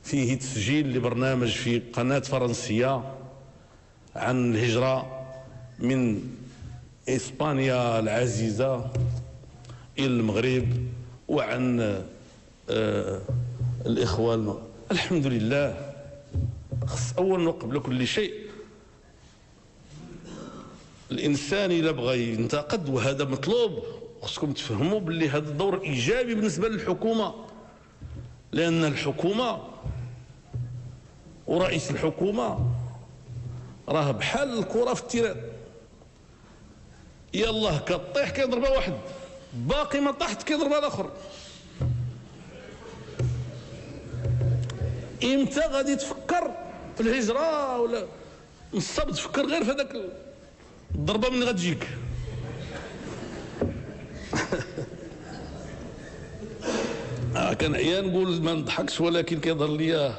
فيه تسجيل لبرنامج في قناة فرنسية عن الهجرة من إسبانيا العزيزة إلى المغرب، وعن الإخوان. الحمد لله. خص أولا وقبل كل شيء الإنسان إلا بغى ينتقد، وهذا مطلوب، خصكم تفهموا باللي هذا دور إيجابي بالنسبة للحكومة، لأن الحكومة ورئيس الحكومة راه بحال الكرة في التيران، يلاه كطيح كيضربها واحد، باقي ما طاحت كيضربها الآخر. إمتى غادي تفكر في الهجرة ولا نصب تفكر غير في هذاك الضربة من غتجيك؟ كنعيا نقول ما نضحكش، ولكن كيظهر لي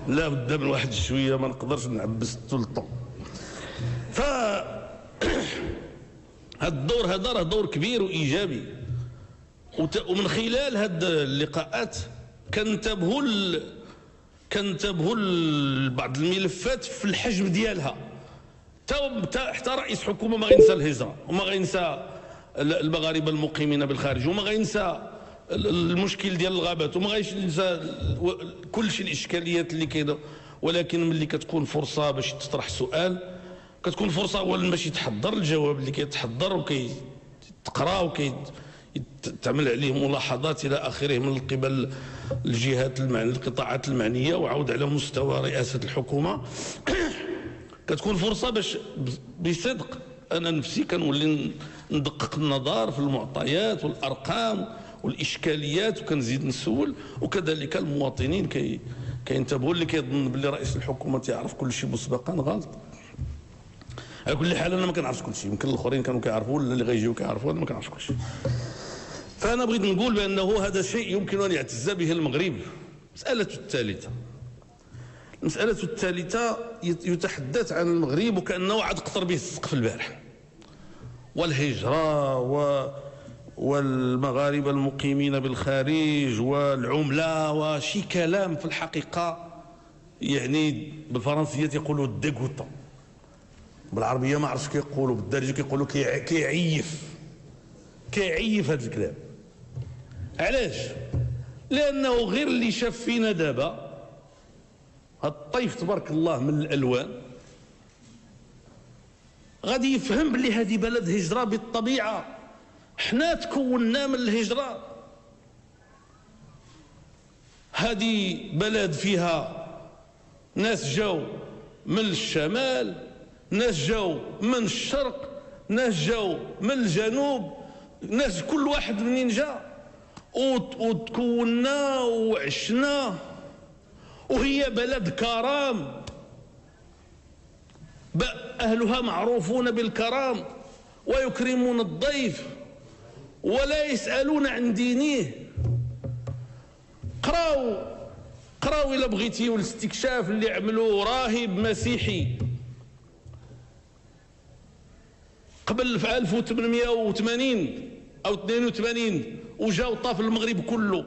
لا بد من واحد شويه، ما نقدرش نعبس طول الطون. ف هذا الدور هذا راه دور كبير وايجابي، ومن خلال هاد اللقاءات كنتبهوا لبعض الملفات في الحجم ديالها. حتى رئيس حكومه ما غينسى الهجره، وما غينسى المغاربه المقيمين بالخارج، وما غينسى المشكل ديال الغابات، وما غينسى كل شيء الاشكاليات اللي كاينه. ولكن ملي كتكون فرصه باش تطرح سؤال، كتكون فرصه اولا باش يتحضر الجواب اللي كيتحضر وكيتقرا وكيتعمل عليه ملاحظات الى اخره من قبل الجهات القطاعات المعنيه، وعود على مستوى رئاسه الحكومه. كتكون فرصه باش بصدق انا نفسي كنولي ندقق النظر في المعطيات والارقام والاشكاليات، وكنزيد نسول، وكذلك المواطنين كينتبهوا اللي كيظن باللي رئيس الحكومه تيعرف كل شيء مسبقا غلط. على كل حال انا ما كنعرفش كل شيء، يمكن الاخرين كانوا كيعرفوا ولا اللي غيجيو كيعرفوا، انا ما كنعرفش كل شيء. فانا بغيت نقول بانه هذا شيء يمكن ان يعتز به المغرب. المسألة الثالثة يتحدث عن المغرب وكأنه عاد قطر به السقف البارح، والهجرة والمغاربة المقيمين بالخارج والعملة وشي كلام في الحقيقة يعني بالفرنسية يقولوا ديغوطون، بالعربية ما عرفتش كيقولوا، بالدارجة كيقولوا كيعيف هذا الكلام. علاش؟ لأنه غير اللي شاف فينا دابا هاد الطيف تبارك الله من الألوان غادي يفهم بلي هذه بلد هجرة بالطبيعة. حنا تكونا من الهجرة. هذه بلد فيها ناس جاو من الشمال، ناس جاو من الشرق، ناس جاو من الجنوب، ناس كل واحد منين جا وتكونا وعشنا، وهي بلد كرام، أهلها معروفون بالكرام ويكرمون الضيف ولا يسألون عن دينه. قراو إلا بغيتيو الاستكشاف اللي عملوه راهب مسيحي قبل في 1880 أو 82 وجا وطاف المغرب كله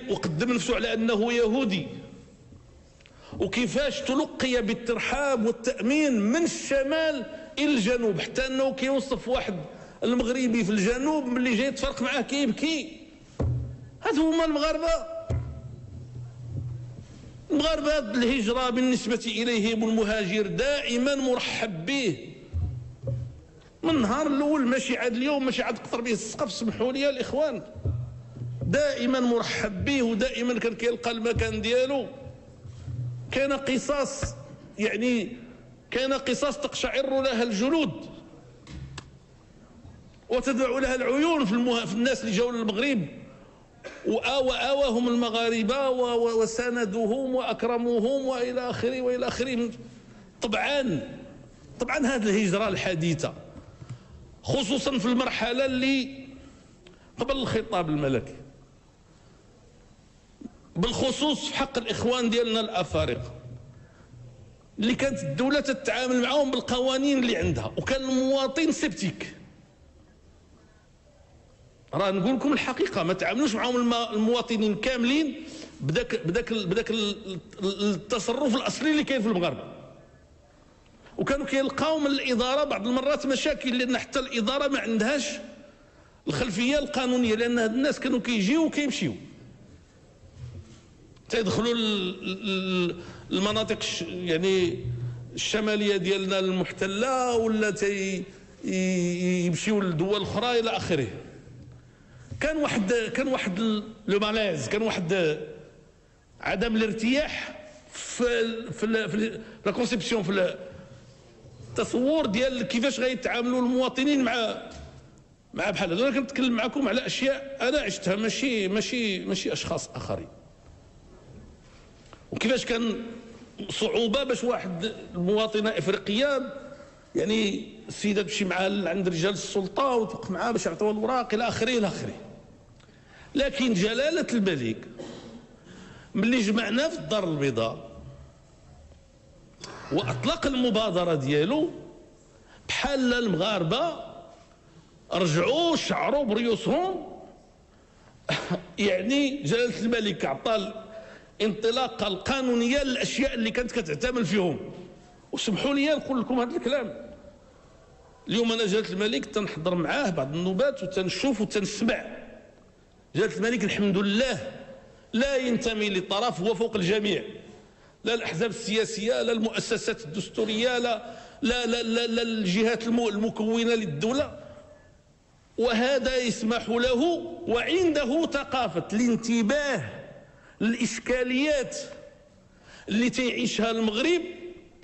وقدم نفسه على أنه يهودي، وكيفاش تلقي بالترحاب والتأمين من الشمال إلى الجنوب، حتى أنه كيوصف واحد المغربي في الجنوب ملي جاي يتفرق معاه كيبكي. هذو هما المغاربة. الهجرة بالنسبة إليهم المهاجر دائما مرحب به من النهار الأول، ماشي عاد اليوم، ماشي عاد قطر به السقف، سمحوا لي الإخوان، دائما مرحب به، ودائما كان كيلقى المكان ديالو. كان قصص تقشعر لها الجلود وتدع لها العيون في الناس اللي جاوا للمغرب، وآواهم المغاربة وساندوهم وأكرموهم وإلى آخره وإلى آخره. طبعا هذه الهجرة الحديثة خصوصا في المرحلة اللي قبل الخطاب الملكي، بالخصوص في حق الإخوان ديالنا الأفارقة اللي كانت الدولة تتعامل معهم بالقوانين اللي عندها، وكان المواطن سبتيك. راه نقول لكم الحقيقه، ما تعاملوش معهم المواطنين كاملين بداك التصرف الاصلي اللي كاين في المغرب. وكانوا كيلقاو من الاداره بعض المرات مشاكل، لان حتى الاداره ما عندهاش الخلفيه القانونيه، لان هاد الناس كانوا كيجيو وكيمشيو، تيدخلوا المناطق يعني الشماليه ديالنا المحتله، ولا يمشيو لدول اخرى الى اخره. كان واحد لو مالاز، كان واحد عدم الارتياح في لا كونسيبسيون، في التصور ديال كيفاش غيتعاملوا المواطنين مع بحال هذا. انا كنتكلم معكم على اشياء انا عشتها، ماشي اشخاص اخرين. وكيفاش كان صعوبه باش واحد المواطنه افريقيه، يعني السيده تمشي معها عند رجال السلطه وتوقف معها باش يعطيوها الوراق الى اخره الى اخره. لكن جلاله الملك ملي جمعنا في الدار البيضاء واطلق المبادره ديالو، بحال المغاربه رجعوا شعروا بريوسهم. يعني جلاله الملك عطى الانطلاقه القانونيه للاشياء اللي كانت كتعتمل فيهم. وسمحوا لي نقول لكم هذا الكلام، اليوم انا جلاله الملك تنحضر معاه بعض النوبات وتنشوف وتنسمع. جلاله الملك الحمد لله لا ينتمي لطرف، هو فوق الجميع، لا الاحزاب السياسيه، لا المؤسسات الدستوريه، لا الجهات المكونه للدوله. وهذا يسمح له وعنده ثقافه الانتباه للاشكاليات اللي تعيشها المغرب،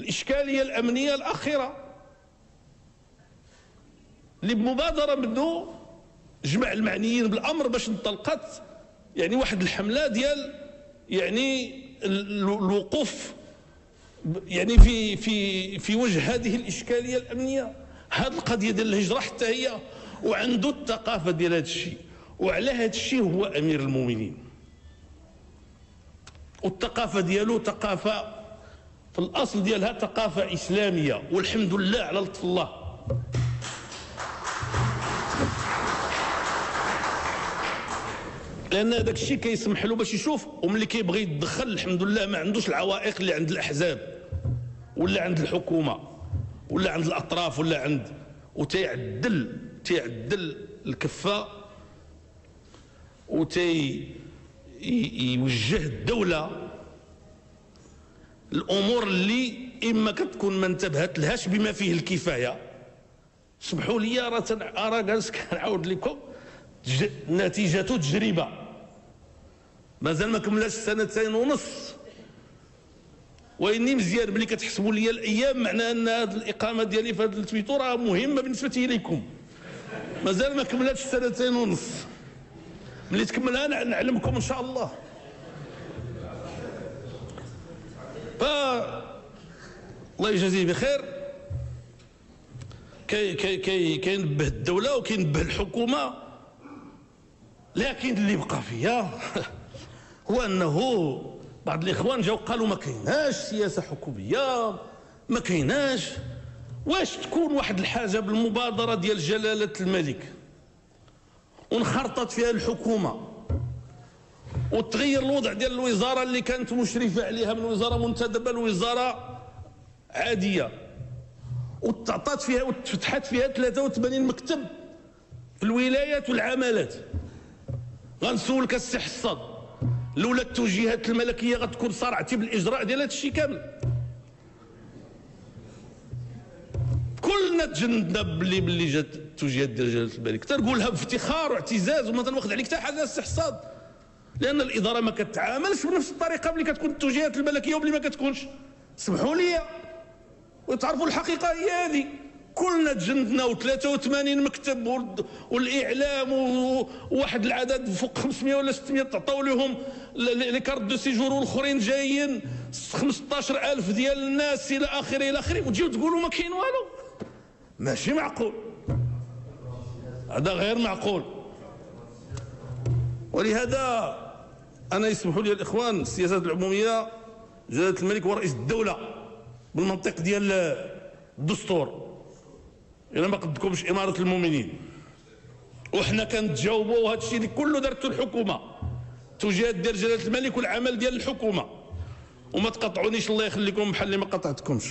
الاشكاليه الامنيه الاخيره، اللي بمبادره منه جمع المعنيين بالامر باش انطلقت يعني واحد الحمله ديال يعني الوقوف يعني في وجه هذه الاشكاليه الامنيه. هذه القضيه ديال الهجره حتى هي، وعنده الثقافه ديال هذا الشيء، وعلى هذا الشيء هو امير المؤمنين. والثقافه ديالو ثقافه في الاصل ديالها ثقافه اسلاميه، والحمد لله على لطف الله. لان هذاك الشيء كيسمح له باش يشوف، وملي كيبغي يتدخل الحمد لله ما عندوش العوائق اللي عند الاحزاب ولا عند الحكومه ولا عند الاطراف ولا عند، وتيعدل الكفه يوجه الدوله الامور اللي اما كتكون ما انتبهت لهاش بما فيه الكفايه. سمحوا لي راه جالس كنعاود لكم نتيجه تجربه مازال ما كملاش 2.5 سنين، واني مزيان ملي كتحسبوا لي الايام، معناه ان هذه الاقامه ديالي في هذا التويتر راه مهمه بالنسبه اليكم. مازال ما كملاتش 2.5 سنين، ملي تكملها نعلمكم ان شاء الله. الله يجازيه بخير. كينبه الدوله وكينبه الحكومه، لكن اللي بقى فيها هو انه بعض الاخوان جاو قالوا ما كايناش سياسه حكوميه، ما كايناش. واش تكون واحد الحاجه بالمبادره ديال جلاله الملك ونخرطت فيها الحكومه وتغير الوضع ديال الوزاره اللي كانت مشرفه عليها من وزاره منتدبه لوزاره عاديه، وتعطات فيها وتفتحت فيها 83 مكتب في الولايات والعمالات؟ غنسولك السي حصاد، لولا التوجيهات الملكيه غتكون صارعتي بالاجراء ديال هذا الشيء كامل. كلنا تجندنا باللي جات التوجيهات ديال جلاله الملك، تنقولها بافتخار واعتزاز وما تنواخد عليك حتى حاجه السي حصاد، لان الاداره ما كتعاملش بنفس الطريقه ملي كتكون التوجيهات الملكيه وبلي ما كتكونش. سمحوا لي وتعرفوا الحقيقه هي هذه. كلنا تجندنا و83 مكتب والاعلام وواحد العدد فوق 500 ولا 600 تعطاو لهم لي كارت دو سيجور، والاخرين جايين 15,000 ديال الناس الى اخره الى اخره، وتجيو تقولوا ما كاين والو. ماشي معقول، هذا غير معقول. ولهذا انا يسمحوا لي الاخوان، السياسات العموميه جلاله الملك هو رئيس الدوله بالمنطق ديال الدستور، الا ما قدكمش اماره المؤمنين. وحنا كنتجاوبوا، وهذا الشيء اللي كله دارته الحكومه، توجيهات ديال جلاله الملك والعمل ديال الحكومه. وما تقطعونيش الله يخليكم بحال اللي ما قطعتكمش.